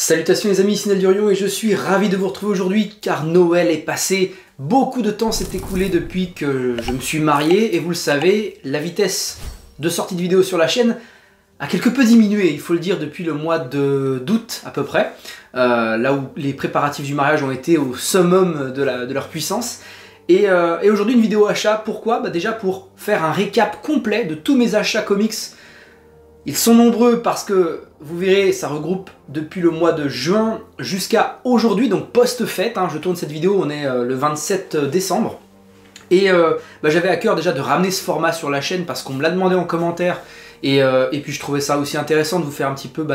Salutations les amis, ici Neldurio et je suis ravi de vous retrouver aujourd'hui car Noël est passé. Beaucoup de temps s'est écoulé depuis que je me suis marié et vous le savez, la vitesse de sortie de vidéos sur la chaîne a quelque peu diminué, il faut le dire, depuis le mois d'août à peu près, là où les préparatifs du mariage ont été au summum de leur puissance. Et aujourd'hui une vidéo achat, pourquoi? Déjà pour faire un récap complet de tous mes achats comics. Ils sont nombreux parce que, vous verrez, ça regroupe depuis le mois de juin jusqu'à aujourd'hui, donc post-fête, je tourne cette vidéo, on est le 27 décembre. Et j'avais à cœur déjà de ramener ce format sur la chaîne parce qu'on me l'a demandé en commentaire. Et puis je trouvais ça aussi intéressant de vous faire un petit peu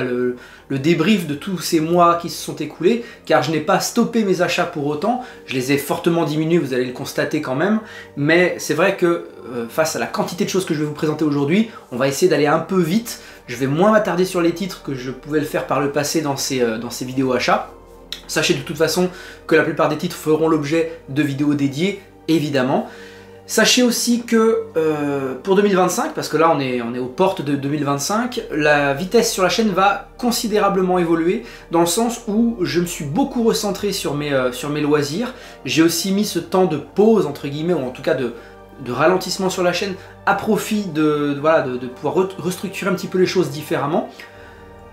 le débrief de tous ces mois qui se sont écoulés, car je n'ai pas stoppé mes achats pour autant, je les ai fortement diminués, vous allez le constater quand même, mais c'est vrai que face à la quantité de choses que je vais vous présenter aujourd'hui, on va essayer d'aller un peu vite, je vais moins m'attarder sur les titres que je pouvais le faire par le passé dans ces vidéos achats. Sachez de toute façon que la plupart des titres feront l'objet de vidéos dédiées, évidemment. Sachez aussi que pour 2025, parce que là on est aux portes de 2025, la vitesse sur la chaîne va considérablement évoluer, dans le sens où je me suis beaucoup recentré sur mes loisirs. J'ai aussi mis ce temps de pause, entre guillemets, ou en tout cas de ralentissement sur la chaîne, à profit de pouvoir restructurer un petit peu les choses différemment.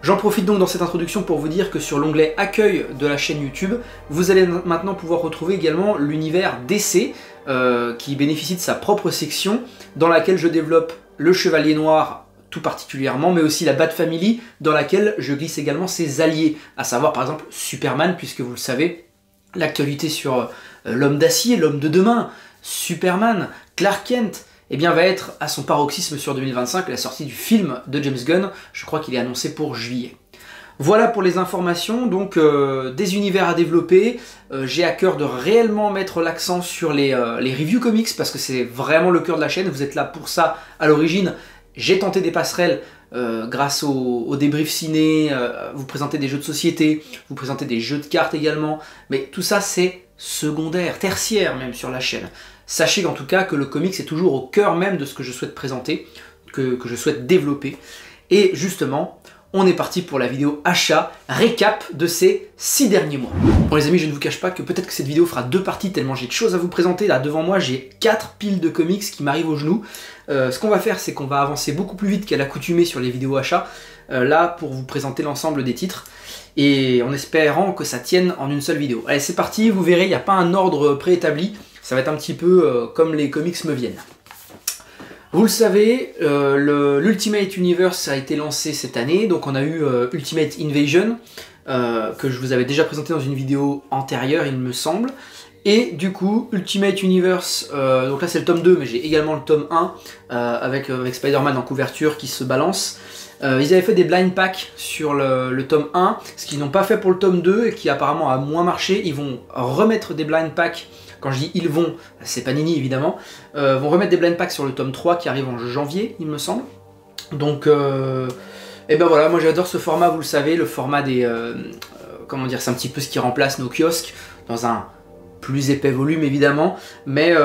J'en profite donc dans cette introduction pour vous dire que sur l'onglet accueil de la chaîne YouTube, vous allez maintenant pouvoir retrouver également l'univers DC, qui bénéficie de sa propre section, dans laquelle je développe le Chevalier Noir tout particulièrement, mais aussi la Bat Family, dans laquelle je glisse également ses alliés, à savoir par exemple Superman, puisque vous le savez, l'actualité sur l'homme d'acier, l'homme de demain, Superman, Clark Kent, va être à son paroxysme sur 2025, la sortie du film de James Gunn, je crois qu'il est annoncé pour juillet. Voilà pour les informations, donc des univers à développer, j'ai à cœur de réellement mettre l'accent sur les reviews comics, parce que c'est vraiment le cœur de la chaîne, vous êtes là pour ça à l'origine. J'ai tenté des passerelles grâce au débrief ciné, vous présenter des jeux de société, vous présenter des jeux de cartes également, mais tout ça c'est secondaire, tertiaire même sur la chaîne. Sachez en tout cas que le comics est toujours au cœur même de ce que je souhaite présenter, que je souhaite développer. Et justement, on est parti pour la vidéo achat, récap de ces 6 derniers mois. Bon les amis, je ne vous cache pas que peut-être que cette vidéo fera 2 parties tellement j'ai de choses à vous présenter. Là devant moi, j'ai 4 piles de comics qui m'arrivent aux genoux. Ce qu'on va faire, c'est qu'on va avancer beaucoup plus vite qu'à l'accoutumée sur les vidéos achats, là pour vous présenter l'ensemble des titres. Et en espérant que ça tienne en une seule vidéo. Allez, c'est parti, vous verrez, il n'y a pas un ordre préétabli. Ça va être un petit peu comme les comics me viennent. Vous le savez, l'Ultimate Universe a été lancé cette année, donc on a eu Ultimate Invasion, que je vous avais déjà présenté dans une vidéo antérieure, il me semble. Et du coup, Ultimate Universe, donc là c'est le tome 2, mais j'ai également le tome 1, avec Spider-Man en couverture qui se balance. Ils avaient fait des blind packs sur le tome 1, ce qu'ils n'ont pas fait pour le tome 2 et qui apparemment a moins marché. Ils vont remettre des blind packs. Quand je dis ils vont, c'est Panini évidemment, vont remettre des blind packs sur le tome 3 qui arrive en janvier, il me semble. Donc, voilà, moi j'adore ce format, vous le savez, le format des... comment dire, c'est un petit peu ce qui remplace nos kiosques, dans un plus épais volume évidemment, mais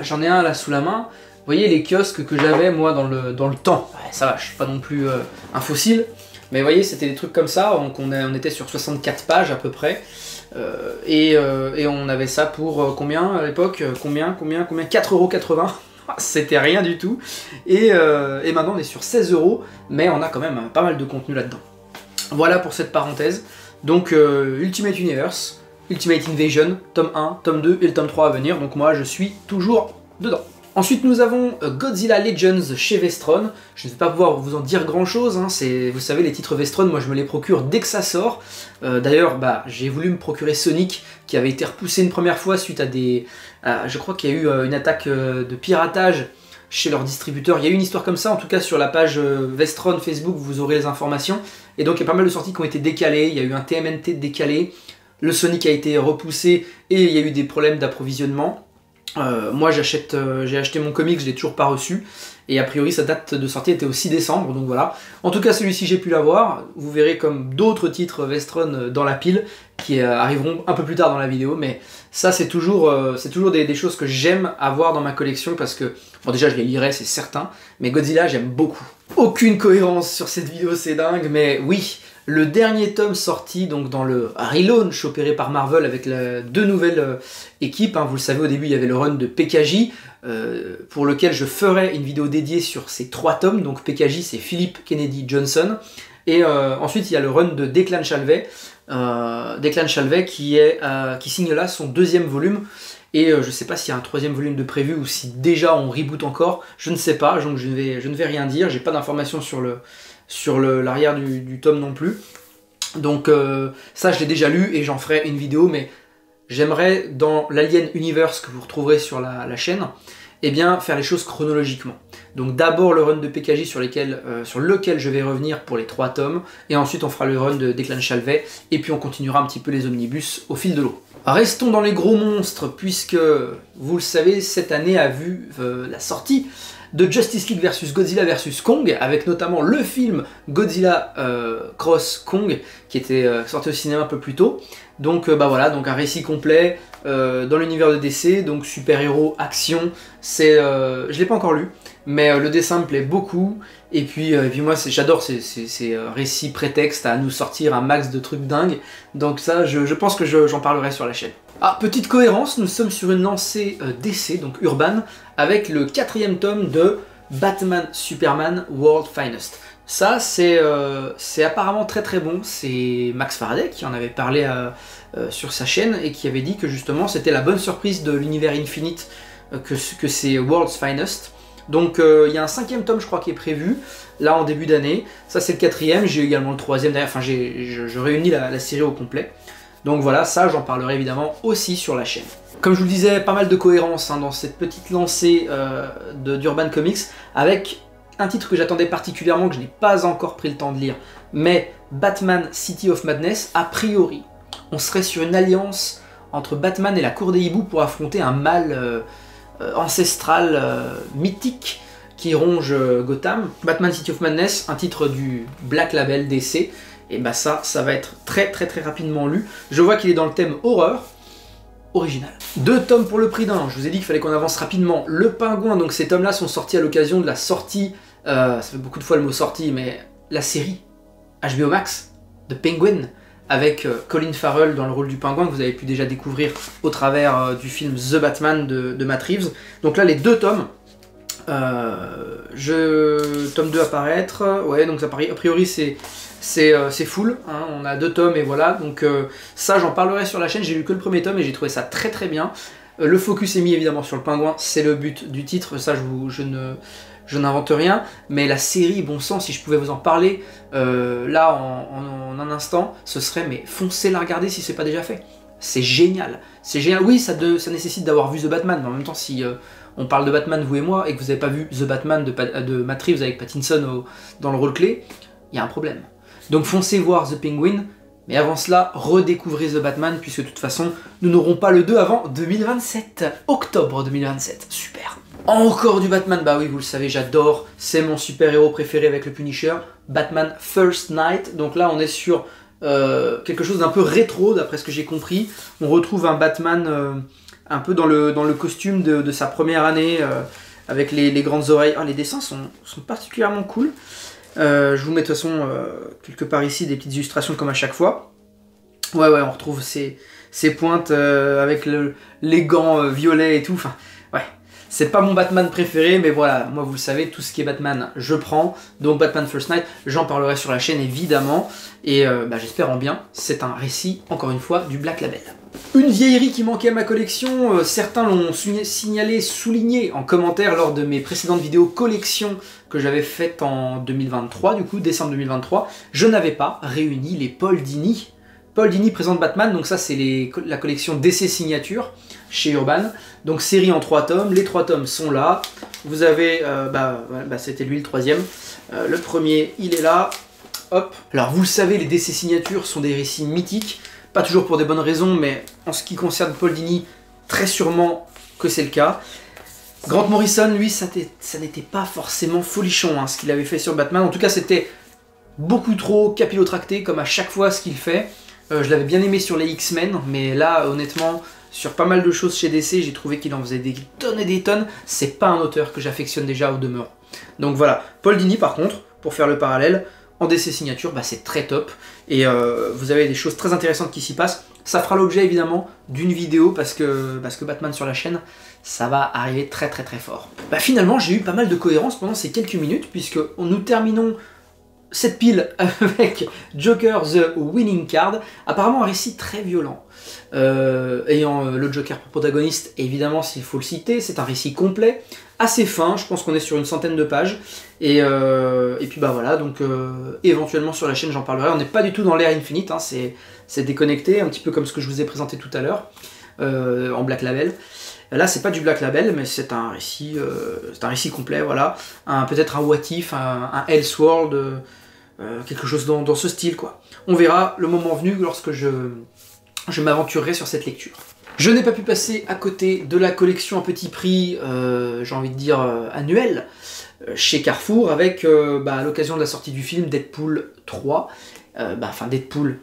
j'en ai un là sous la main. Vous voyez les kiosques que j'avais moi dans le temps, ouais, ça va, je suis pas non plus un fossile, mais vous voyez c'était des trucs comme ça, donc on était sur 64 pages à peu près. Et on avait ça pour combien à l'époque? Combien 4,80 €. C'était rien du tout. Et maintenant on est sur 16 €, mais on a quand même pas mal de contenu là-dedans. Voilà pour cette parenthèse. Donc Ultimate Universe, Ultimate Invasion, tome 1, tome 2 et le tome 3 à venir. Donc moi je suis toujours dedans. Ensuite nous avons Godzilla Legends chez Vestron. Je ne vais pas pouvoir vous en dire grand chose, vous savez les titres Vestron, moi je me les procure dès que ça sort. D'ailleurs j'ai voulu me procurer Sonic qui avait été repoussé une première fois suite à des... je crois qu'il y a eu une attaque de piratage chez leur distributeur. Il y a eu une histoire comme ça, en tout cas sur la page Vestron Facebook vous aurez les informations. Et donc il y a pas mal de sorties qui ont été décalées, il y a eu un TMNT décalé, le Sonic a été repoussé et il y a eu des problèmes d'approvisionnement. Moi j'ai acheté mon comic, je l'ai toujours pas reçu et a priori sa date de sortie était au 6 décembre, donc voilà. En tout cas celui-ci j'ai pu l'avoir, vous verrez comme d'autres titres Vestron dans la pile qui arriveront un peu plus tard dans la vidéo, mais ça c'est toujours des choses que j'aime avoir dans ma collection parce que, bon déjà je les lirai c'est certain, mais Godzilla j'aime beaucoup. Aucune cohérence sur cette vidéo, c'est dingue, mais oui, le dernier tome sorti donc dans le relaunch opéré par Marvel avec deux nouvelles équipes. Hein. Vous le savez, au début il y avait le run de PKJ, pour lequel je ferai une vidéo dédiée sur ces 3 tomes. Donc PKJ c'est Philip Kennedy Johnson, et ensuite il y a le run de Declan Shalvey, qui signe là son 2e volume. Et je sais pas s'il y a un 3e volume de prévu ou si déjà on reboot encore, je ne sais pas, donc je ne vais rien dire, j'ai pas d'informations sur l'arrière du tome non plus. Donc ça je l'ai déjà lu et j'en ferai une vidéo, mais j'aimerais dans l'Alien Universe que vous retrouverez sur la chaîne, eh bien faire les choses chronologiquement. Donc d'abord le run de PKJ sur lequel je vais revenir pour les 3 tomes, et ensuite on fera le run de Declan Shalvey, et puis on continuera un petit peu les omnibus au fil de l'eau. Restons dans les gros monstres, puisque, vous le savez, cette année a vu la sortie de Justice League vs Godzilla vs Kong, avec notamment le film Godzilla Cross Kong, qui était sorti au cinéma un peu plus tôt. Donc bah voilà, donc un récit complet dans l'univers de DC, donc super-héros, action. Je l'ai pas encore lu, mais le dessin me plaît beaucoup. Et puis moi j'adore ces récits prétextes à nous sortir un max de trucs dingues. Donc ça, je pense que j'en parlerai sur la chaîne. Ah, petite cohérence, nous sommes sur une lancée DC, donc Urban, avec le 4e tome de Batman Superman World Finest. Ça, c'est apparemment très très bon. C'est Max Faraday qui en avait parlé sur sa chaîne et qui avait dit que justement c'était la bonne surprise de l'univers Infinite que c'est World's Finest. Donc il y a un 5e tome je crois qui est prévu, là en début d'année. Ça c'est le 4e, j'ai également le 3e derrière, enfin je réunis la série au complet. Donc voilà, ça j'en parlerai évidemment aussi sur la chaîne. Comme je vous le disais, pas mal de cohérence dans cette petite lancée d'Urban Comics, avec un titre que j'attendais particulièrement, que je n'ai pas encore pris le temps de lire, mais Batman City of Madness. A priori, on serait sur une alliance entre Batman et la Cour des Hiboux pour affronter un mal ancestral, mythique, qui ronge Gotham. Batman City of Madness, un titre du Black Label DC, et bah ça va être très rapidement lu. Je vois qu'il est dans le thème horreur, original. 2 tomes pour le prix d'un, je vous ai dit qu'il fallait qu'on avance rapidement. Le Pingouin, donc ces tomes là sont sortis à l'occasion de la sortie, ça fait beaucoup de fois le mot sortie, mais la série HBO Max de Penguin, avec Colin Farrell dans le rôle du pingouin, que vous avez pu déjà découvrir au travers du film The Batman de Matt Reeves. Donc là les 2 tomes, tome 2 à paraître, ouais, donc a priori c'est full, hein, on a 2 tomes et voilà, donc ça j'en parlerai sur la chaîne. J'ai lu que le 1er tome et j'ai trouvé ça très bien. Le focus est mis évidemment sur le pingouin, c'est le but du titre, ça je n'invente rien, mais la série, bon sang, si je pouvais vous en parler là en un instant, ce serait, mais foncez la regarder si c'est pas déjà fait. C'est génial, oui ça nécessite d'avoir vu The Batman, mais en même temps si on parle de Batman vous et moi, et que vous n'avez pas vu The Batman de Matt Reeves avec Pattinson dans le rôle clé, il y a un problème. Donc foncez voir The Penguin, mais avant cela, redécouvrez The Batman, puisque de toute façon, nous n'aurons pas le 2 avant 2027, octobre 2027, super. Encore du Batman, bah oui, vous le savez, j'adore, c'est mon super-héros préféré avec le Punisher, Batman First Night. Donc là, on est sur quelque chose d'un peu rétro, d'après ce que j'ai compris. On retrouve un Batman un peu dans le costume de sa première année, avec les grandes oreilles. Ah, les dessins sont particulièrement cool. Je vous mets de toute façon quelque part ici des petites illustrations comme à chaque fois. Ouais, on retrouve ces pointes avec les gants violets et tout. Enfin, ouais, c'est pas mon Batman préféré, mais voilà, moi vous le savez, tout ce qui est Batman, je prends. Donc Batman First Night, j'en parlerai sur la chaîne évidemment. Et j'espère en bien, c'est un récit, encore une fois, du Black Label. Une vieillerie qui manquait à ma collection, certains l'ont signalé, souligné en commentaire lors de mes précédentes vidéos collection que j'avais faites en 2023, du coup, décembre 2023. Je n'avais pas réuni les Paul Dini. Paul Dini présente Batman, donc ça c'est la collection DC Signature chez Urban. Donc série en 3 tomes, les 3 tomes sont là. Vous avez, c'était lui le 3e. Le premier, il est là. Hop. Alors vous le savez, les DC Signatures sont des récits mythiques. Pas toujours pour des bonnes raisons, mais en ce qui concerne Paul Dini, très sûrement que c'est le cas. Grant Morrison, lui, ça n'était pas forcément folichon, hein, ce qu'il avait fait sur Batman. En tout cas, c'était beaucoup trop capillotracté, comme à chaque fois ce qu'il fait. Je l'avais bien aimé sur les X-Men, mais là, honnêtement, sur pas mal de choses chez DC, j'ai trouvé qu'il en faisait des tonnes et des tonnes. C'est pas un auteur que j'affectionne déjà au demeurant. Donc voilà, Paul Dini, par contre, pour faire le parallèle, en DC signature, bah, c'est très top. Et vous avez des choses très intéressantes qui s'y passent. Ça fera l'objet évidemment d'une vidéo parce que Batman sur la chaîne, ça va arriver très très très fort. Bah, finalement, j'ai eu pas mal de cohérence pendant ces quelques minutes, puisque nous terminons cette pile avec Joker The Winning Card, apparemment un récit très violent, ayant le Joker pour protagoniste, évidemment s'il faut le citer, c'est un récit complet, assez fin, je pense qu'on est sur une centaine de pages, et puis bah voilà, donc éventuellement sur la chaîne j'en parlerai, on n'est pas du tout dans l'ère Infinite, hein, c'est déconnecté, un petit peu comme ce que je vous ai présenté tout à l'heure, en Black Label. Là, c'est pas du Black Label, mais c'est un récit complet, voilà. Peut-être un What If, un Elseworld, quelque chose dans ce style, quoi. On verra le moment venu lorsque je m'aventurerai sur cette lecture. Je n'ai pas pu passer à côté de la collection à petit prix, j'ai envie de dire annuelle, chez Carrefour, avec à l'occasion de la sortie du film Deadpool 3, enfin Deadpool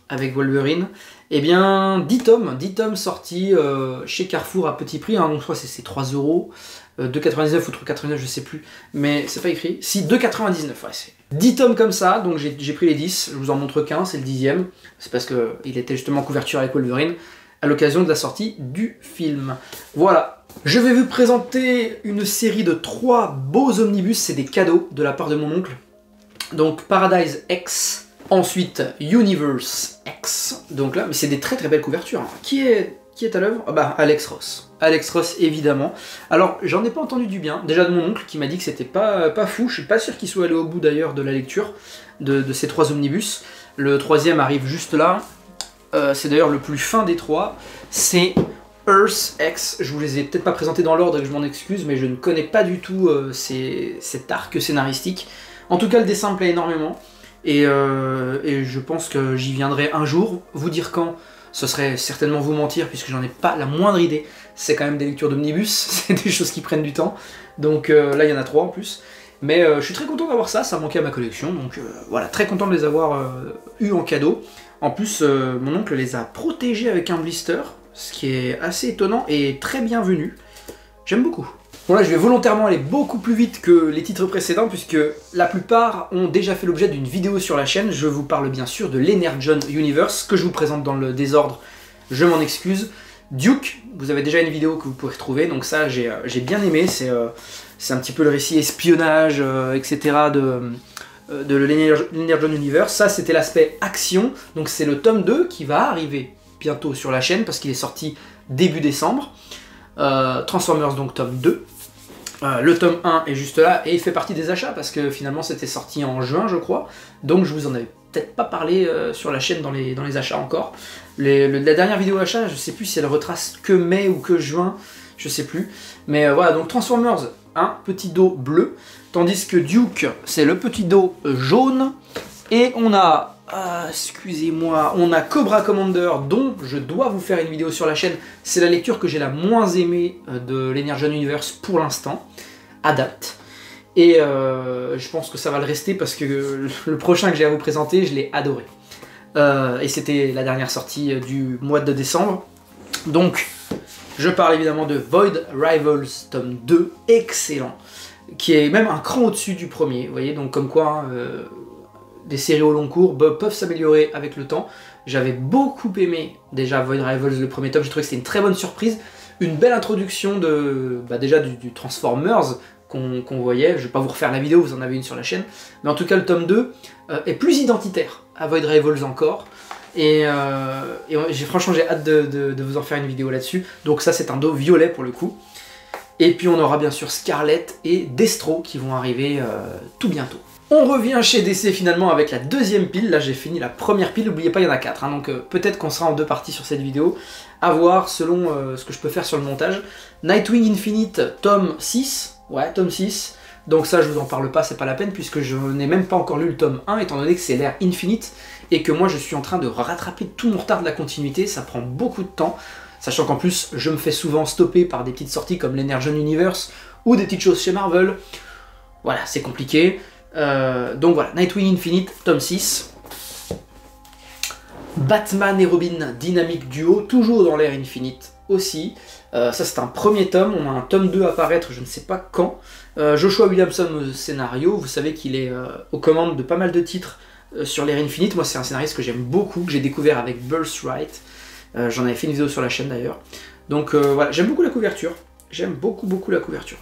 avec Wolverine, et bien 10 tomes sortis chez Carrefour à petit prix, hein, donc je crois que c'est 3 €, 2,99 ou 3,99, je sais plus, mais c'est pas écrit, si 2,99, ouais, c'est 10 tomes comme ça, donc j'ai pris les 10, je vous en montre qu'un, c'est le 10e, c'est parce qu'il était justement en couverture avec Wolverine, à l'occasion de la sortie du film. Voilà, je vais vous présenter une série de 3 beaux omnibus, c'est des cadeaux de la part de mon oncle, donc Paradise X, ensuite Universe X, donc là, mais c'est des très très belles couvertures. Hein. Qui est à l'œuvre? Alex Ross. Alex Ross, évidemment. Alors, j'en ai pas entendu du bien, déjà de mon oncle qui m'a dit que c'était pas fou, je suis pas sûr qu'il soit allé au bout d'ailleurs de la lecture de ces 3 omnibus. Le 3e arrive juste là, c'est d'ailleurs le plus fin des 3, c'est Earth X. Je vous les ai peut-être pas présentés dans l'ordre et je m'en excuse, mais je ne connais pas du tout cet arc scénaristique. En tout cas, le dessin me plaît énormément. Et je pense que j'y viendrai un jour, vous dire quand, ce serait certainement vous mentir puisque j'en ai pas la moindre idée, c'est quand même des lectures d'omnibus, c'est des choses qui prennent du temps, donc là il y en a 3 en plus, mais je suis très content d'avoir ça manquait à ma collection, donc voilà, très content de les avoir eu en cadeau. En plus mon oncle les a protégés avec un blister, ce qui est assez étonnant et très bienvenu, j'aime beaucoup. Bon là je vais volontairement aller beaucoup plus vite que les titres précédents puisque la plupart ont déjà fait l'objet d'une vidéo sur la chaîne. Je vous parle bien sûr de l'Energon Universe que je vous présente dans le désordre, je m'en excuse. Duke, vous avez déjà une vidéo que vous pourrez retrouver, donc ça j'ai bien aimé, c'est un petit peu le récit espionnage, etc. de l'Energon Universe. Ça c'était l'aspect action, donc c'est le tome 2 qui va arriver bientôt sur la chaîne parce qu'il est sorti début décembre. Transformers donc tome 2. Le tome 1 est juste là et il fait partie des achats parce que finalement c'était sorti en juin je crois, donc je vous en avais peut-être pas parlé sur la chaîne dans les achats encore. La dernière vidéo achat, je sais plus si elle retrace que mai ou que juin, je sais plus, mais voilà, donc Transformers, un petit dos bleu, tandis que Duke c'est le petit dos jaune, et on a excusez-moi, on a Cobra Commander dont je dois vous faire une vidéo sur la chaîne. C'est la lecture que j'ai la moins aimée de l'Energon Universe pour l'instant, à date. Et je pense que ça va le rester parce que le prochain que j'ai à vous présenter, je l'ai adoré. Et c'était la dernière sortie du mois de décembre. Donc, je parle évidemment de Void Rivals tome 2, excellent. Qui est même un cran au-dessus du premier, vous voyez, donc comme quoi... des séries au long cours peuvent s'améliorer avec le temps. J'avais beaucoup aimé déjà Void Rivals, le premier tome, j'ai trouvé que c'était une très bonne surprise, une belle introduction de déjà du Transformers qu'on voyait. Je vais pas vous refaire la vidéo, vous en avez une sur la chaîne, mais en tout cas le tome 2 est plus identitaire à Void Rivals encore, et franchement j'ai hâte de vous en faire une vidéo là-dessus. Donc ça c'est un dos violet pour le coup, et puis on aura bien sûr Scarlet et Destro qui vont arriver tout bientôt. On revient chez DC finalement avec la deuxième pile. Là j'ai fini la première pile, n'oubliez pas il y en a 4, hein, donc peut-être qu'on sera en 2 parties sur cette vidéo, à voir selon ce que je peux faire sur le montage. Nightwing Infinite tome 6, ouais tome 6, donc ça je vous en parle pas, c'est pas la peine puisque je n'ai même pas encore lu le tome 1 étant donné que c'est l'ère Infinite et que moi je suis en train de rattraper tout mon retard de la continuité, ça prend beaucoup de temps, sachant qu'en plus je me fais souvent stopper par des petites sorties comme l'Energon Universe ou des petites choses chez Marvel, voilà c'est compliqué. Donc voilà, Nightwing Infinite, tome 6. Batman et Robin, Dynamic Duo, toujours dans l'ère Infinite. aussi. Ça c'est un premier tome, on a un tome 2 à apparaître, je ne sais pas quand. Joshua Williamson au scénario, vous savez qu'il est aux commandes de pas mal de titres sur l'ère Infinite. Moi c'est un scénariste que j'aime beaucoup, que j'ai découvert avec Birthright. J'en avais fait une vidéo sur la chaîne d'ailleurs. Donc voilà, j'aime beaucoup la couverture. J'aime beaucoup la couverture.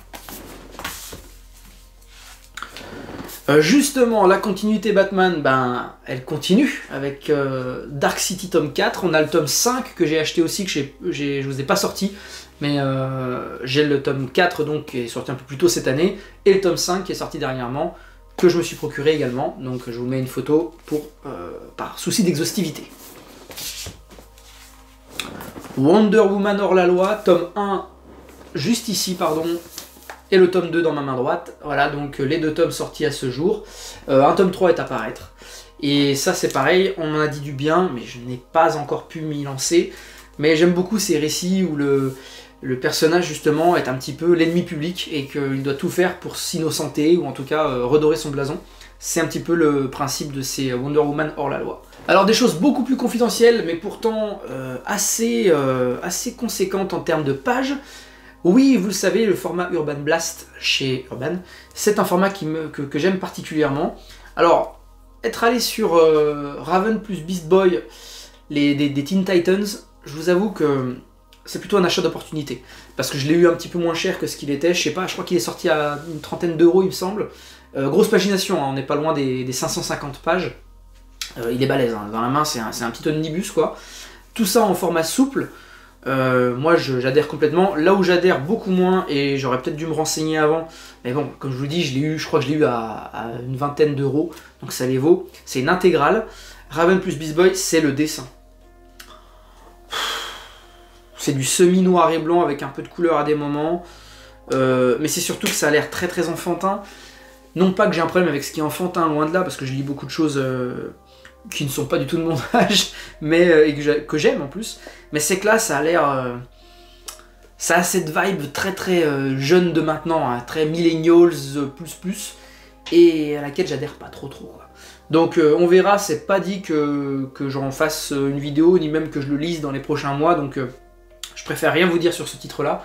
Justement, la continuité Batman, ben, elle continue avec Dark City tome 4. On a le tome 5 que j'ai acheté aussi, que je vous ai pas sorti. Mais j'ai le tome 4 donc, qui est sorti un peu plus tôt cette année. Et le tome 5 qui est sorti dernièrement, que je me suis procuré également. Donc je vous mets une photo par souci d'exhaustivité. Wonder Woman hors la loi, tome 1, juste ici, pardon. Et le tome 2 dans ma main droite. Voilà, donc les 2 tomes sortis à ce jour. Un tome 3 est à paraître. Et ça c'est pareil, on m'en a dit du bien, mais je n'ai pas encore pu m'y lancer. Mais j'aime beaucoup ces récits où le personnage justement est un petit peu l'ennemi public et qu'il doit tout faire pour s'innocenter ou en tout cas redorer son blason. C'est un petit peu le principe de ces Wonder Woman hors la loi. Alors des choses beaucoup plus confidentielles, mais pourtant assez conséquentes en termes de pages. Oui, vous le savez, le format Urban Blast chez Urban, c'est un format que j'aime particulièrement. Alors, être allé sur Raven plus Beast Boy, des Teen Titans, je vous avoue que c'est plutôt un achat d'opportunité. Parce que je l'ai eu un petit peu moins cher que ce qu'il était, je sais pas, je crois qu'il est sorti à une trentaine d'euros il me semble. Grosse pagination, hein, on n'est pas loin des 550 pages. Il est balèze, hein, dans la main c'est un petit omnibus quoi. Tout ça en format souple. Moi j'adhère complètement. Là où j'adhère beaucoup moins, et j'aurais peut-être dû me renseigner avant, mais bon, comme je vous dis, je crois que je l'ai eu à une vingtaine d'euros, donc ça les vaut. C'est une intégrale. Raven plus Beast Boy, c'est le dessin. C'est du semi-noir et blanc avec un peu de couleur à des moments, mais c'est surtout que ça a l'air très enfantin. Non pas que j'ai un problème avec ce qui est enfantin, loin de là, parce que je lis beaucoup de choses qui ne sont pas du tout de mon âge, mais et que j'aime en plus. Mais c'est que là, ça a l'air... ça a cette vibe très jeune de maintenant, hein, très millennials plus, et à laquelle j'adhère pas trop quoi. Donc on verra, c'est pas dit que j'en fasse une vidéo, ni même que je le lise dans les prochains mois, donc je préfère rien vous dire sur ce titre-là.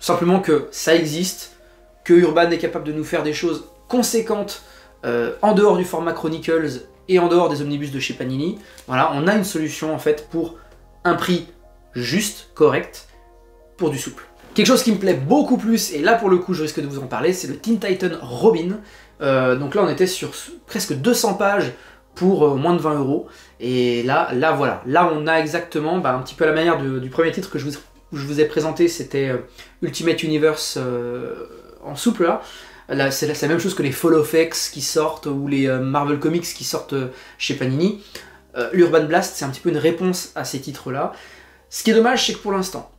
Simplement que ça existe, que Urban est capable de nous faire des choses conséquentes en dehors du format Chronicles et en dehors des omnibus de chez Panini. Voilà, on a une solution en fait pour un prix juste, correct, pour du souple. Quelque chose qui me plaît beaucoup plus, et là pour le coup je risque de vous en parler, c'est le Teen Titan Robin. Donc là on était sur presque 200 pages pour moins de 20 euros. Et là voilà, là on a exactement un petit peu à la manière du premier titre que je vous ai présenté, c'était Ultimate Universe en souple là. Là c'est la même chose que les Fall of X qui sortent, ou les Marvel Comics qui sortent chez Panini. L'Urban Blast, c'est un petit peu une réponse à ces titres-là. Ce qui est dommage, c'est que pour l'instant,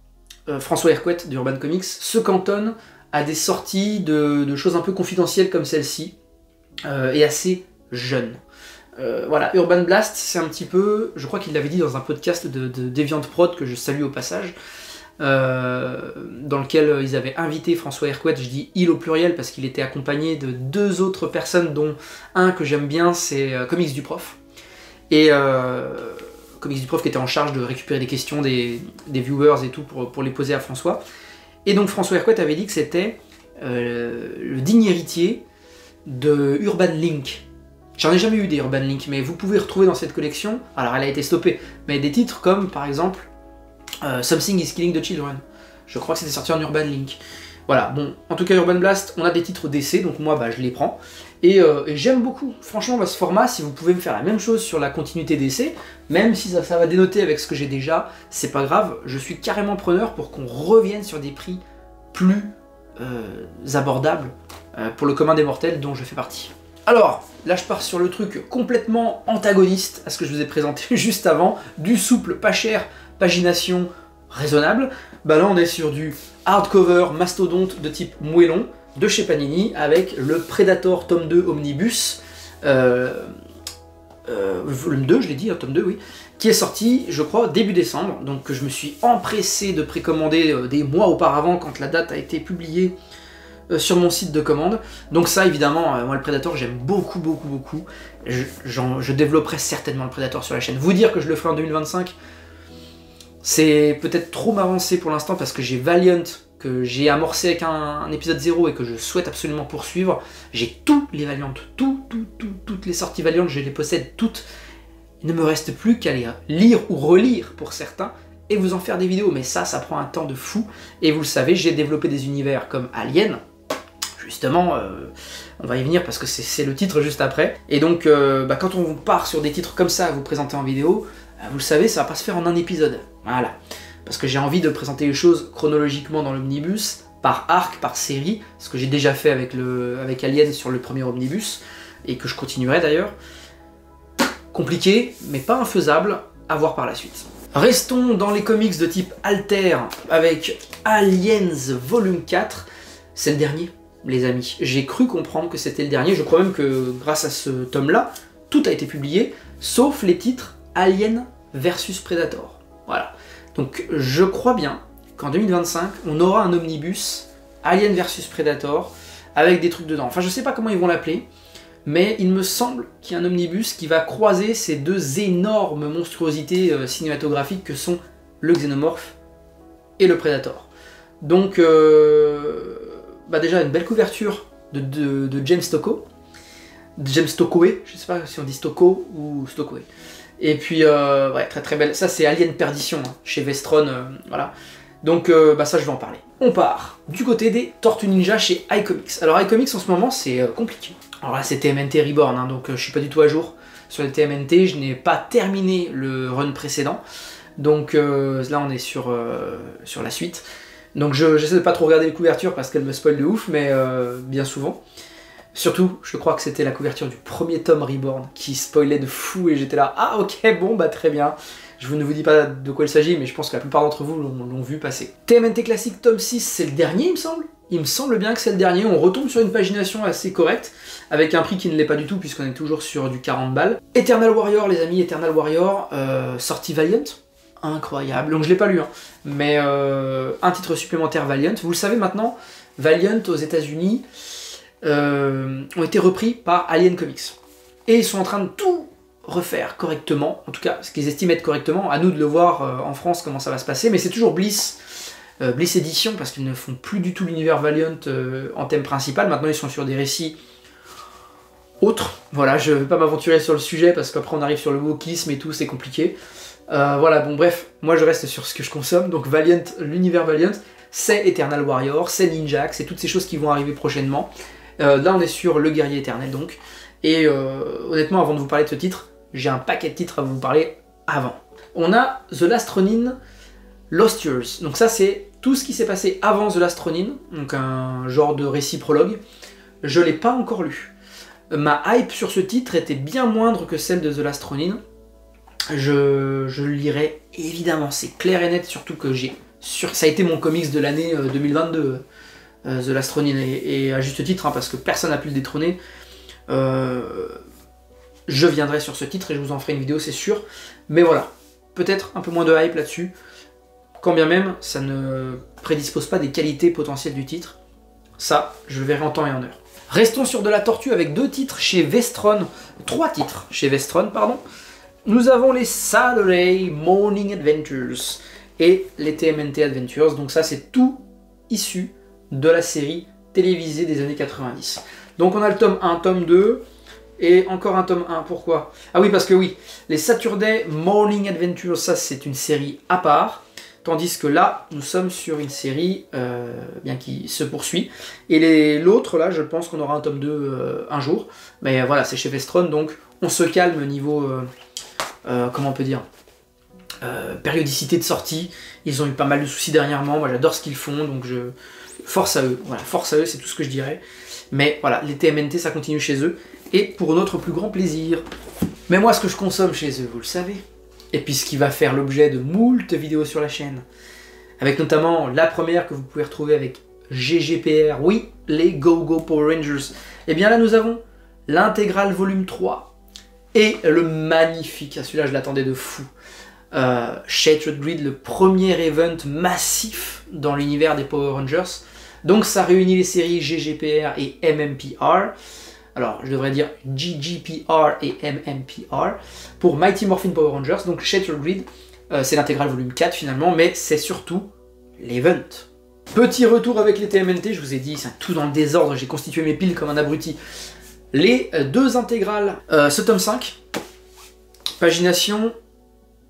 François Hercouet d'Urban Comics se cantonne à des sorties de choses un peu confidentielles comme celle-ci, et assez jeunes. Voilà, Urban Blast, c'est un petit peu, je crois qu'il l'avait dit dans un podcast de Deviant Prod, que je salue au passage, dans lequel ils avaient invité François Hercouet, je dis il au pluriel parce qu'il était accompagné de 2 autres personnes, dont un que j'aime bien, c'est Comics du Prof. Et Comics du Prof qui était en charge de récupérer des questions des viewers et tout pour les poser à François. Et donc François Hercouet avait dit que c'était le digne héritier de Urban Link. J'en ai jamais eu des Urban Link, mais vous pouvez retrouver dans cette collection, alors elle a été stoppée, mais des titres comme par exemple Something is Killing the Children. Je crois que c'était sorti en Urban Link. Voilà, bon, en tout cas Urban Blast, on a des titres DC, donc moi je les prends. Et j'aime beaucoup, franchement, ce format, si vous pouvez me faire la même chose sur la continuité DC, même si ça va dénoter avec ce que j'ai déjà, c'est pas grave, je suis carrément preneur pour qu'on revienne sur des prix plus abordables pour le commun des mortels dont je fais partie. Alors, là je pars sur le truc complètement antagoniste à ce que je vous ai présenté juste avant, du souple, pas cher, pagination raisonnable. Bah là on est sur du hardcover mastodonte de type moellon de chez Panini avec le Predator tome 2 Omnibus, volume 2, je l'ai dit, tome 2 oui, qui est sorti je crois début décembre, donc je me suis empressé de précommander des mois auparavant quand la date a été publiée sur mon site de commande. Donc ça évidemment, moi le Predator j'aime beaucoup. Je développerai certainement le Predator sur la chaîne. Vous dire que je le ferai en 2025, C'est peut-être trop m'avancer pour l'instant parce que j'ai Valiant, que j'ai amorcé avec un épisode 0 et que je souhaite absolument poursuivre. J'ai tous les Valiant, toutes les sorties Valiant, je les possède toutes. Il ne me reste plus qu'à les lire ou relire pour certains et vous en faire des vidéos, mais ça prend un temps de fou. Et vous le savez, j'ai développé des univers comme Alien, justement, on va y venir parce que c'est le titre juste après. Et donc, quand on part sur des titres comme ça à vous présenter en vidéo, vous le savez, ça va pas se faire en un épisode. Voilà. Parce que j'ai envie de présenter les choses chronologiquement dans l'omnibus, par arc, par série, ce que j'ai déjà fait avec Alien sur le premier omnibus, et que je continuerai d'ailleurs. Compliqué, mais pas infaisable, à voir par la suite. Restons dans les comics de type Alter avec Aliens Volume 4. C'est le dernier, les amis. J'ai cru comprendre que c'était le dernier. Je crois même que grâce à ce tome-là, tout a été publié, sauf les titres Alien versus Predator. Voilà. Donc je crois bien qu'en 2025, on aura un omnibus Alien versus Predator avec des trucs dedans. Enfin, je sais pas comment ils vont l'appeler, mais il me semble qu'il y a un omnibus qui va croiser ces deux énormes monstruosités cinématographiques que sont le Xénomorphe et le Predator. Donc, déjà une belle couverture de James Stockoe. James Stockoe, je sais pas si on dit Stockoe ou Stockoe. Et puis, ouais, très très belle. Ça, c'est Alien Perdition, hein, chez Vestron, voilà. Donc, ça, je vais en parler. On part du côté des Tortues Ninja chez iComics. Alors, iComics, en ce moment, c'est compliqué. Alors là, c'est TMNT Reborn, hein, donc je suis pas du tout à jour sur les TMNT. Je n'ai pas terminé le run précédent. Donc, là, on est sur la suite. Donc, j'essaie de pas trop regarder les couvertures parce qu'elles me spoilent de ouf, mais bien souvent. Surtout, je crois que c'était la couverture du premier tome Reborn qui spoilait de fou et j'étais là, ah ok, bon, bah très bien. Je ne vous dis pas de quoi il s'agit, mais je pense que la plupart d'entre vous l'ont vu passer. TMNT Classic tome 6, c'est le dernier, il me semble. Il me semble bien que c'est le dernier. On retombe sur une pagination assez correcte, avec un prix qui ne l'est pas du tout, puisqu'on est toujours sur du 40 balles. Eternal Warrior, les amis, Eternal Warrior, sortie Valiant. Incroyable. Donc je l'ai pas lu, hein, mais un titre supplémentaire Valiant. Vous le savez maintenant, Valiant aux États-Unis ont été repris par Alien Comics. Et ils sont en train de tout refaire correctement, en tout cas ce qu'ils estiment être correctement, à nous de le voir en France comment ça va se passer, mais c'est toujours Bliss Edition, parce qu'ils ne font plus du tout l'univers Valiant en thème principal, maintenant ils sont sur des récits autres, voilà, je ne vais pas m'aventurer sur le sujet, parce qu'après on arrive sur le wokisme et tout, c'est compliqué. Voilà, bon bref, moi je reste sur ce que je consomme, donc Valiant, l'univers Valiant, c'est Eternal Warrior, c'est Ninjak, c'est toutes ces choses qui vont arriver prochainement. Là on est sur le guerrier éternel donc, et honnêtement avant de vous parler de ce titre, j'ai un paquet de titres à vous parler avant. On a The Last Ronin, Lost Years, donc ça c'est tout ce qui s'est passé avant The Last Ronin, donc un genre de récit prologue. Je l'ai pas encore lu. Ma hype sur ce titre était bien moindre que celle de The Last Ronin. Je le lirai évidemment, c'est clair et net, surtout que ça a été mon comics de l'année 2022. The Last Ronin, et à juste titre, hein, parce que personne n'a pu le détrôner. Je viendrai sur ce titre et je vous en ferai une vidéo, c'est sûr. Mais voilà, peut-être un peu moins de hype là-dessus, quand bien même ça ne prédispose pas des qualités potentielles du titre. Ça, je le verrai en temps et en heure. Restons sur de la tortue avec trois titres chez Vestron, pardon. Nous avons les Saturday Morning Adventures et les TMNT Adventures, donc ça c'est tout issu de la série télévisée des années 90. Donc on a le tome 1, tome 2, et encore un tome 1, pourquoi? Ah oui, parce que oui, les Saturday Morning Adventures, ça c'est une série à part, tandis que là, nous sommes sur une série bien qui se poursuit, et l'autre, là, je pense qu'on aura un tome 2 un jour, mais voilà, c'est chez Vestron, donc on se calme niveau, comment on peut dire, périodicité de sortie. Ils ont eu pas mal de soucis dernièrement, moi j'adore ce qu'ils font, donc force à eux, voilà, force à eux, c'est tout ce que je dirais. Mais voilà, les TMNT, ça continue chez eux, et pour notre plus grand plaisir. Mais moi, ce que je consomme chez eux, vous le savez, et puis ce qui va faire l'objet de moult vidéos sur la chaîne, avec notamment la première que vous pouvez retrouver avec GGPR, oui, les Go Go Power Rangers. Et bien là, nous avons l'intégrale volume 3, et le magnifique, celui-là je l'attendais de fou, Shattered Grid, le premier event massif dans l'univers des Power Rangers. Donc ça réunit les séries GGPR et MMPR. Alors je devrais dire GGPR et MMPR pour Mighty Morphin Power Rangers. Donc Shattered Grid, c'est l'intégrale volume 4 finalement, mais c'est surtout l'event. Petit retour avec les TMNT, je vous ai dit, c'est tout dans le désordre, j'ai constitué mes piles comme un abruti. Les deux intégrales, ce tome 5, pagination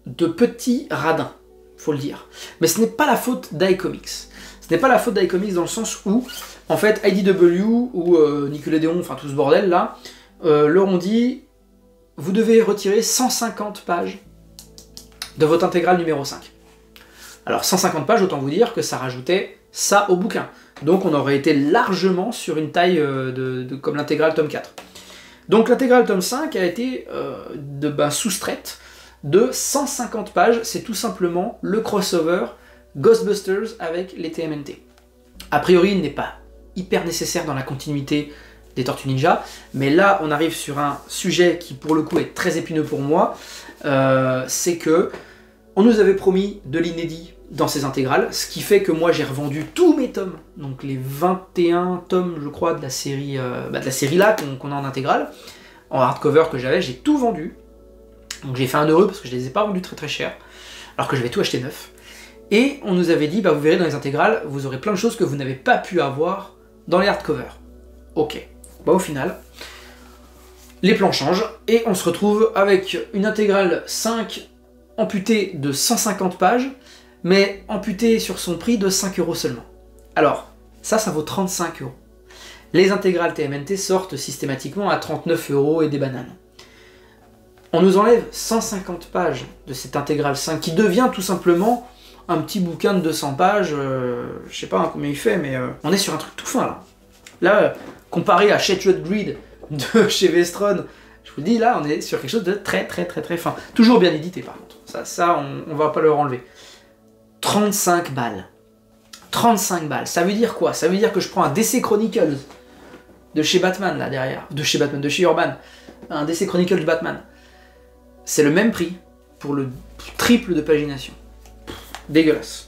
de petits radins, faut le dire. Mais ce n'est pas la faute d'iComics. Ce n'est pas la faute d'iComics dans le sens où, en fait, IDW ou Nickelodeon, enfin tout ce bordel là, leur ont dit, vous devez retirer 150 pages de votre intégrale numéro 5. Alors 150 pages, autant vous dire que ça rajoutait ça au bouquin. Donc on aurait été largement sur une taille comme l'intégrale tome 4. Donc l'intégrale tome 5 a été soustraite de 150 pages. C'est tout simplement le crossover Ghostbusters avec les TMNT. A priori, il n'est pas hyper nécessaire dans la continuité des Tortues Ninja, mais là on arrive sur un sujet qui pour le coup est très épineux pour moi, c'est que on nous avait promis de l'inédit dans ces intégrales, ce qui fait que moi j'ai revendu tous mes tomes, donc les 21 tomes je crois de la série là qu'on a en intégrale, en hardcover que j'avais, j'ai tout vendu, donc j'ai fait un heureux parce que je les ai pas vendus très très cher, alors que j'avais tout acheté neuf, et on nous avait dit, bah, vous verrez dans les intégrales, vous aurez plein de choses que vous n'avez pas pu avoir dans les hardcovers. Ok, bah au final, les plans changent, et on se retrouve avec une intégrale 5 amputée de 150 pages, mais amputée sur son prix de 5 € seulement. Alors, ça vaut 35 €. Les intégrales TMNT sortent systématiquement à 39 € et des bananes. On nous enlève 150 pages de cette intégrale 5, qui devient tout simplement un petit bouquin de 200 pages, je sais pas combien il fait, mais on est sur un truc tout fin là. Là, comparé à Shattered Grid de chez Vestron, je vous le dis, là on est sur quelque chose de très fin. Toujours bien édité par contre, ça on va pas leur enlever. 35 balles. 35 balles, ça veut dire quoi? Ça veut dire que je prends un DC Chronicles de chez Batman là derrière, de chez Urban, un DC Chronicles de Batman. C'est le même prix pour le triple de pagination. Dégueulasse.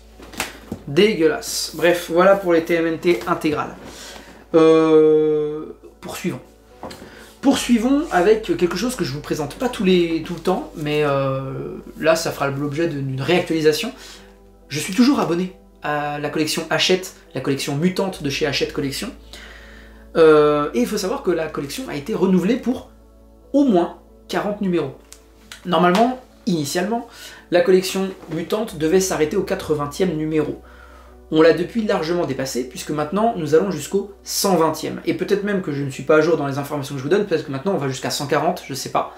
Dégueulasse. Bref, voilà pour les TMNT intégrales. Poursuivons. Poursuivons avec quelque chose que je vous présente pas tout le temps, mais là ça fera l'objet d'une réactualisation. Je suis toujours abonné à la collection Hachette, la collection mutante de chez Hachette Collection. Et il faut savoir que la collection a été renouvelée pour au moins 40 numéros. Normalement, initialement, la collection mutante devait s'arrêter au 80e numéro. On l'a depuis largement dépassé, puisque maintenant nous allons jusqu'au 120e. Et peut-être même que je ne suis pas à jour dans les informations que je vous donne, parce que maintenant on va jusqu'à 140, je sais pas.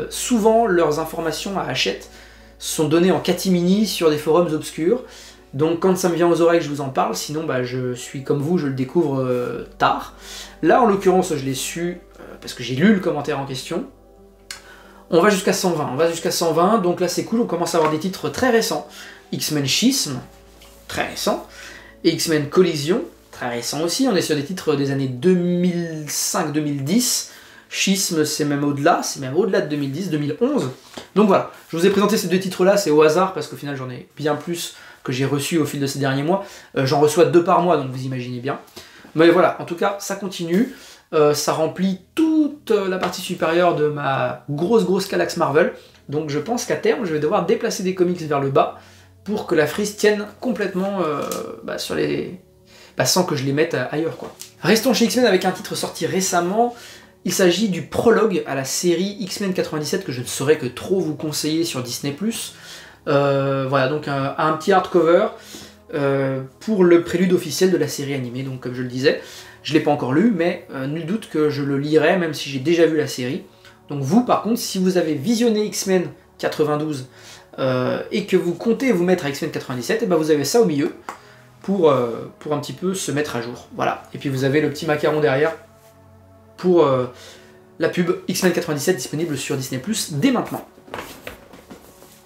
Souvent, leurs informations à Hachette sont données en catimini sur des forums obscurs. Donc quand ça me vient aux oreilles, je vous en parle, sinon bah, je suis comme vous, je le découvre tard. Là, en l'occurrence, je l'ai su parce que j'ai lu le commentaire en question. On va jusqu'à 120, donc là c'est cool, on commence à avoir des titres très récents. X-Men Schism, très récent, et X-Men Collision, très récent aussi, on est sur des titres des années 2005-2010, Schism c'est même au-delà de 2010, 2011. Donc voilà, je vous ai présenté ces deux titres-là, c'est au hasard, parce qu'au final j'en ai bien plus que j'ai reçu au fil de ces derniers mois. J'en reçois 2 par mois, donc vous imaginez bien. Mais voilà, en tout cas, ça continue. Ça remplit toute la partie supérieure de ma grosse Kallax Marvel. Donc je pense qu'à terme, je vais devoir déplacer des comics vers le bas pour que la frise tienne complètement sur les... sans que je les mette ailleurs, quoi. Restons chez X-Men avec un titre sorti récemment. Il s'agit du prologue à la série X-Men 97 que je ne saurais que trop vous conseiller sur Disney+. Voilà, donc un petit hardcover pour le prélude officiel de la série animée, donc comme je le disais. Je ne l'ai pas encore lu, mais nul doute que je le lirai, même si j'ai déjà vu la série. Donc vous, par contre, si vous avez visionné X-Men 92 et que vous comptez vous mettre à X-Men 97, et ben vous avez ça au milieu pour un petit peu se mettre à jour. Voilà, et puis vous avez le petit macaron derrière pour la pub X-Men 97 disponible sur Disney+, dès maintenant.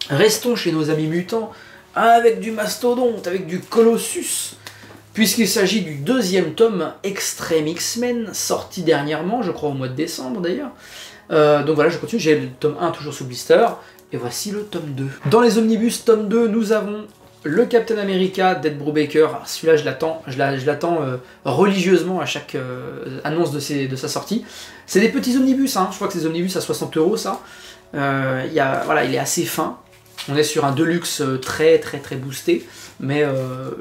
Restons chez nos amis mutants avec du mastodonte, avec du Colossus, puisqu'il s'agit du 2e tome Extreme X-Men, sorti dernièrement, je crois au mois de décembre d'ailleurs. Donc voilà, je continue, j'ai le tome 1 toujours sous blister, et voici le tome 2. Dans les omnibus tome 2, nous avons le Captain America d'Ed Brubaker. Celui-là, je l'attends religieusement à chaque annonce de sa sortie. C'est des petits omnibus, hein. Je crois que c'est des omnibus à 60 €, ça. Voilà, il est assez fin. On est sur un Deluxe très boosté, mais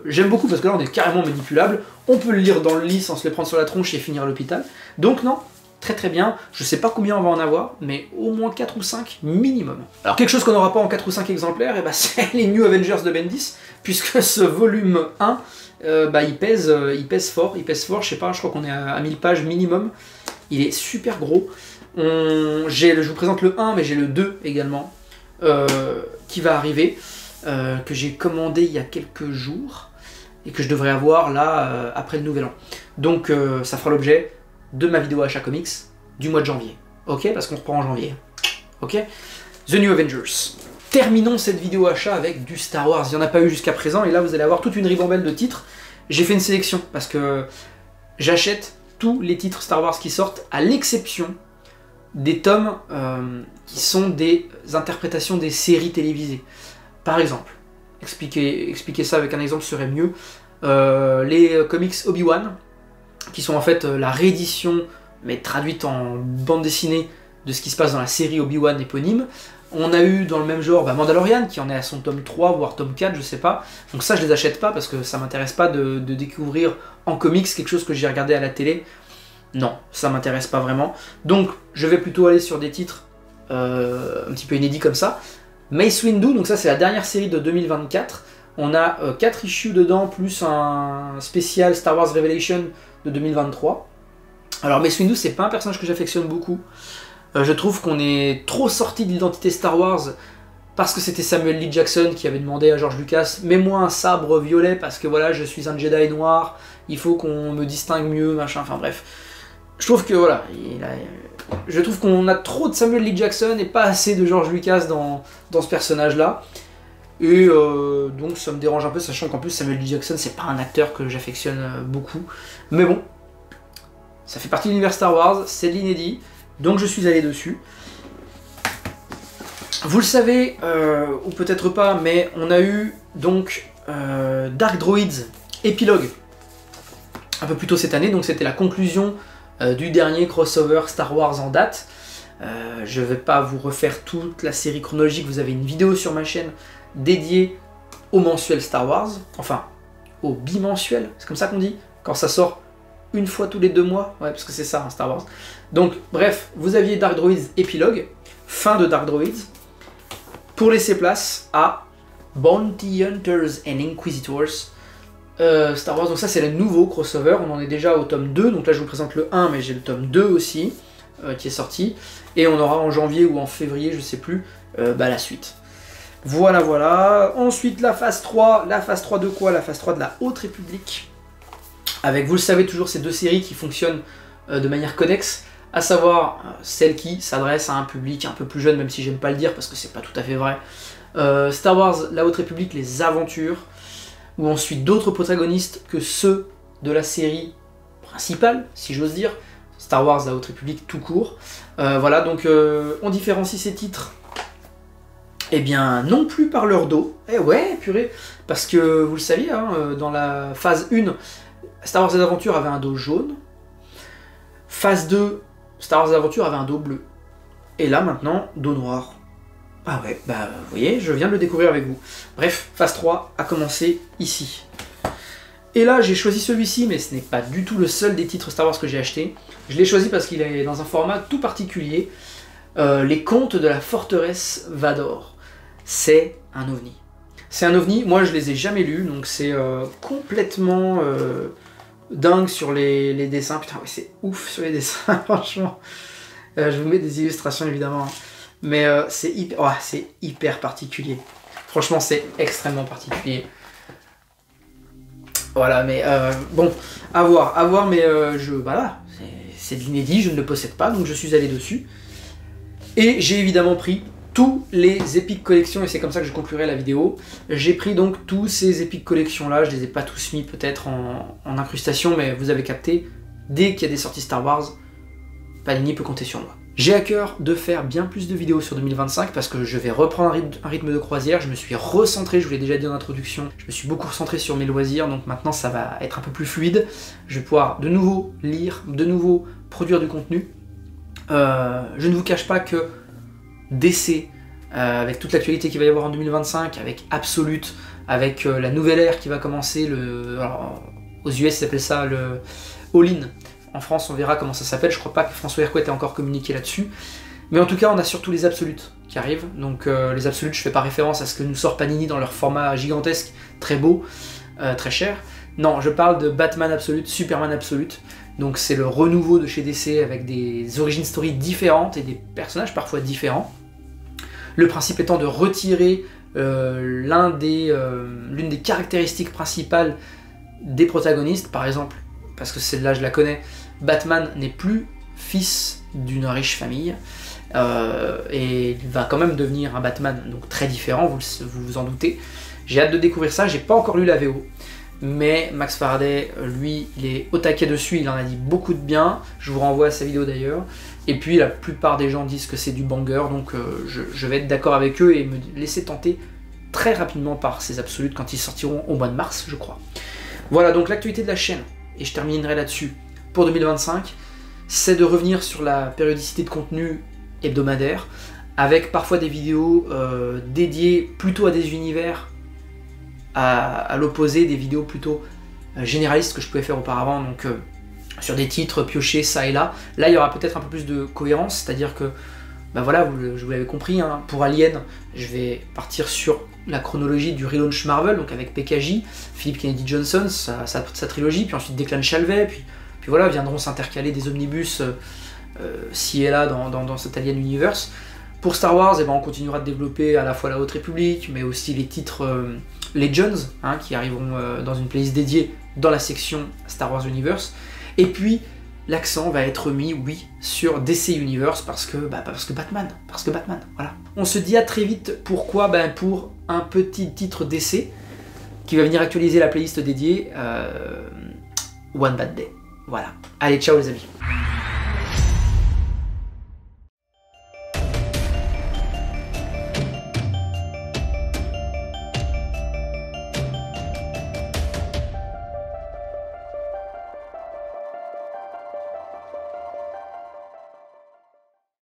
j'aime beaucoup parce que là on est carrément manipulable, on peut le lire dans le lit sans se le prendre sur la tronche et finir à l'hôpital. Donc non, très bien, je sais pas combien on va en avoir, mais au moins 4 ou 5 minimum. Alors quelque chose qu'on n'aura pas en 4 ou 5 exemplaires, et bah, c'est les New Avengers de Bendis, puisque ce volume 1, il pèse fort, je sais pas, je crois qu'on est à 1000 pages minimum, il est super gros. Je vous présente le 1, mais j'ai le 2 également, qui va arriver, que j'ai commandé il y a quelques jours, et que je devrais avoir là, après le nouvel an. Donc ça fera l'objet de ma vidéo achat comics du mois de janvier. Ok, parce qu'on reprend en janvier. Ok, The New Avengers. Terminons cette vidéo achat avec du Star Wars. Il n'y en a pas eu jusqu'à présent, et là vous allez avoir toute une ribambelle de titres. J'ai fait une sélection, parce que j'achète tous les titres Star Wars qui sortent, à l'exception des tomes qui sont des interprétations des séries télévisées. Par exemple, expliquer ça avec un exemple serait mieux. Les comics Obi-Wan, qui sont en fait la réédition, mais traduite en bande dessinée, de ce qui se passe dans la série Obi-Wan éponyme. On a eu dans le même genre Mandalorian, qui en est à son tome 3, voire tome 4, je sais pas. Donc ça, je les achète pas, parce que ça m'intéresse pas de découvrir en comics quelque chose que j'ai regardé à la télé. Non, ça m'intéresse pas vraiment. Donc, je vais plutôt aller sur des titres un petit peu inédits comme ça. Mace Windu, donc ça c'est la dernière série de 2024. On a 4 issues dedans, plus un spécial Star Wars Revelation de 2023. Alors Mace Windu, c'est pas un personnage que j'affectionne beaucoup. Je trouve qu'on est trop sorti de l'identité Star Wars, parce que c'était Samuel L. Jackson qui avait demandé à George Lucas « Mets-moi un sabre violet parce que voilà, je suis un Jedi noir, il faut qu'on me distingue mieux, machin, enfin bref. » Je trouve que voilà, je trouve qu'on a trop de Samuel L. Jackson et pas assez de George Lucas dans ce personnage-là. Et donc ça me dérange un peu, sachant qu'en plus Samuel L. Jackson, c'est pas un acteur que j'affectionne beaucoup. Mais bon, ça fait partie de l'univers Star Wars, c'est de l'inédit, donc je suis allé dessus. Vous le savez, ou peut-être pas, mais on a eu donc Dark Droids Épilogue un peu plus tôt cette année, donc c'était la conclusion du dernier crossover Star Wars en date. Je ne vais pas vous refaire toute la série chronologique, vous avez une vidéo sur ma chaîne dédiée au mensuel Star Wars, enfin au bimensuel, c'est comme ça qu'on dit, quand ça sort une fois tous les 2 mois, ouais parce que c'est ça, hein, Star Wars. Donc bref, vous aviez Dark Droids Épilogue, fin de Dark Droids, pour laisser place à Bounty Hunters and Inquisitors, Star Wars. Donc ça c'est le nouveau crossover, on en est déjà au tome 2, donc là je vous présente le 1, mais j'ai le tome 2 aussi, qui est sorti, et on aura en janvier ou en février, je sais plus, la suite. Voilà. Ensuite la phase 3 de quoi? La phase 3 de la Haute République, avec, vous le savez, toujours ces 2 séries qui fonctionnent de manière connexe, à savoir celle qui s'adresse à un public un peu plus jeune, même si j'aime pas le dire parce que c'est pas tout à fait vrai. Star Wars, la Haute République, les aventures, où on suit d'autres protagonistes que ceux de la série principale, si j'ose dire, Star Wars, la Haute République tout court. Voilà, donc on différencie ces titres, eh bien, non plus par leur dos, ouais, purée, parce que vous le saviez, hein, dans la phase 1, Star Wars les Aventures avait un dos jaune, phase 2, Star Wars les Aventures avait un dos bleu, et là maintenant, dos noir. Ah ouais, vous voyez, je viens de le découvrir avec vous. Bref, phase 3 a commencé ici. Et là, j'ai choisi celui-ci, mais ce n'est pas du tout le seul des titres Star Wars que j'ai acheté. Je l'ai choisi parce qu'il est dans un format tout particulier. Les Contes de la Forteresse Vador. C'est un ovni. C'est un ovni, moi je les ai jamais lus, donc c'est complètement dingue sur les dessins. Putain, ouais, c'est ouf sur les dessins, franchement. Je vous mets des illustrations évidemment. Mais c'est hyper particulier. Franchement, c'est extrêmement particulier. Voilà, mais bon, à voir, mais voilà, c'est de l'inédit, je ne le possède pas, donc je suis allé dessus. Et j'ai évidemment pris tous les Epic Collections, et c'est comme ça que je conclurai la vidéo. J'ai pris donc tous ces Epic Collections là, je les ai pas tous mis peut-être en incrustation, mais vous avez capté, dès qu'il y a des sorties Star Wars, Panini peut compter sur moi. J'ai à cœur de faire bien plus de vidéos sur 2025 parce que je vais reprendre un rythme de croisière, je me suis recentré, je vous l'ai déjà dit en introduction, je me suis beaucoup recentré sur mes loisirs, donc maintenant ça va être un peu plus fluide, je vais pouvoir de nouveau lire, de nouveau produire du contenu. Je ne vous cache pas que DC avec toute l'actualité qu'il va y avoir en 2025, avec Absolute, avec la nouvelle ère qui va commencer, alors, aux US ils appellent ça le All-in. En France on verra comment ça s'appelle, je crois pas que François Hercouet ait encore communiqué là-dessus. Mais en tout cas on a surtout les Absolutes qui arrivent, donc les Absolutes je fais pas référence à ce que nous sort Panini dans leur format gigantesque, très beau, très cher. Non, je parle de Batman Absolute, Superman Absolute. Donc c'est le renouveau de chez DC avec des origin stories différentes et des personnages parfois différents. Le principe étant de retirer l'une des caractéristiques principales des protagonistes. Par exemple, parce que celle-là je la connais, Batman n'est plus fils d'une riche famille. Et il va quand même devenir un Batman donc très différent, vous vous en doutez. J'ai hâte de découvrir ça, j'ai pas encore lu la VO. Mais Max Faraday, lui, il est au taquet dessus, il en a dit beaucoup de bien, je vous renvoie à sa vidéo d'ailleurs. Et puis la plupart des gens disent que c'est du banger, donc je vais être d'accord avec eux et me laisser tenter très rapidement par ces Absolutes quand ils sortiront au mois de mars, je crois. Voilà donc l'actualité de la chaîne, et je terminerai là-dessus pour 2025, c'est de revenir sur la périodicité de contenu hebdomadaire, avec parfois des vidéos dédiées plutôt à des univers, à l'opposé des vidéos plutôt généralistes que je pouvais faire auparavant, donc sur des titres piochés ça et là. Là il y aura peut-être un peu plus de cohérence, c'est-à-dire que, bah voilà, je vous l'avez compris, hein, pour Alien, je vais partir sur la chronologie du relaunch Marvel, donc avec PKJ, Philip Kennedy Johnson, sa trilogie, puis ensuite Declan Shalvey, puis voilà, viendront s'intercaler des omnibus ci et là dans cet Alien Universe. Pour Star Wars, eh ben, on continuera de développer à la fois la Haute République, mais aussi les titres Legends, hein, qui arriveront dans une playlist dédiée dans la section Star Wars Universe. Et puis, l'accent va être mis, oui, sur DC Universe, parce que Batman, voilà. On se dit à très vite, pourquoi? Pour un petit titre DC, qui va venir actualiser la playlist dédiée One Bad Day. Voilà. Allez, ciao les amis.